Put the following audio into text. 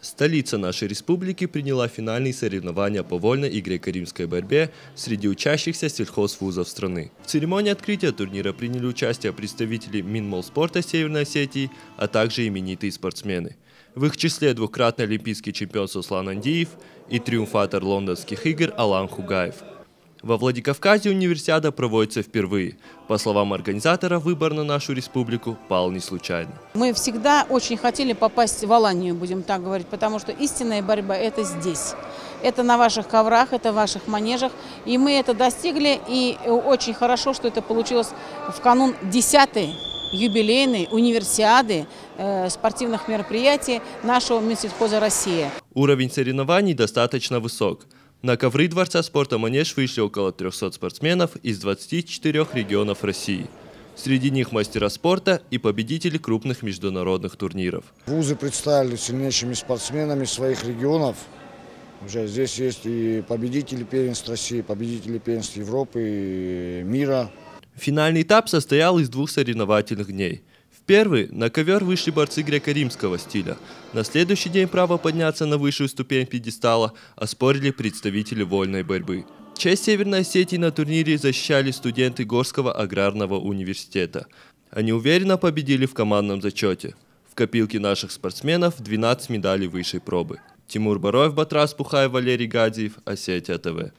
Столица нашей республики приняла финальные соревнования по вольной и греко-римской борьбе среди учащихся сельхозвузов страны. В церемонии открытия турнира приняли участие представители Минмолспорта Северной Осетии, а также именитые спортсмены. В их числе двукратный олимпийский чемпион Суслан Андиев и триумфатор лондонских игр Алан Хугаев. Во Владикавказе универсиада проводится впервые. По словам организаторов, выбор на нашу республику пал не случайно. Мы всегда очень хотели попасть в Аланию, будем так говорить, потому что истинная борьба – это здесь. Это на ваших коврах, это в ваших манежах. И мы это достигли, и очень хорошо, что это получилось в канун 10-й юбилейной универсиады спортивных мероприятий нашего Минсельхоза России. Уровень соревнований достаточно высок. На ковры Дворца спорта «Манеж» вышли около 300 спортсменов из 24 регионов России. Среди них мастера спорта и победители крупных международных турниров. Вузы представили сильнейшими спортсменами своих регионов. Уже здесь есть и победители первенств России, победители первенств Европы и мира. Финальный этап состоял из двух соревновательных дней. В первый на ковер вышли борцы греко-римского стиля. На следующий день право подняться на высшую ступень пьедестала оспорили представители вольной борьбы. Честь Северной Осетии на турнире защищали студенты Горского аграрного университета. Они уверенно победили в командном зачете. В копилке наших спортсменов 12 медалей высшей пробы. Тимур Бароев, Батрас Пухаев, Валерий Гадзиев, Осетия ТВ.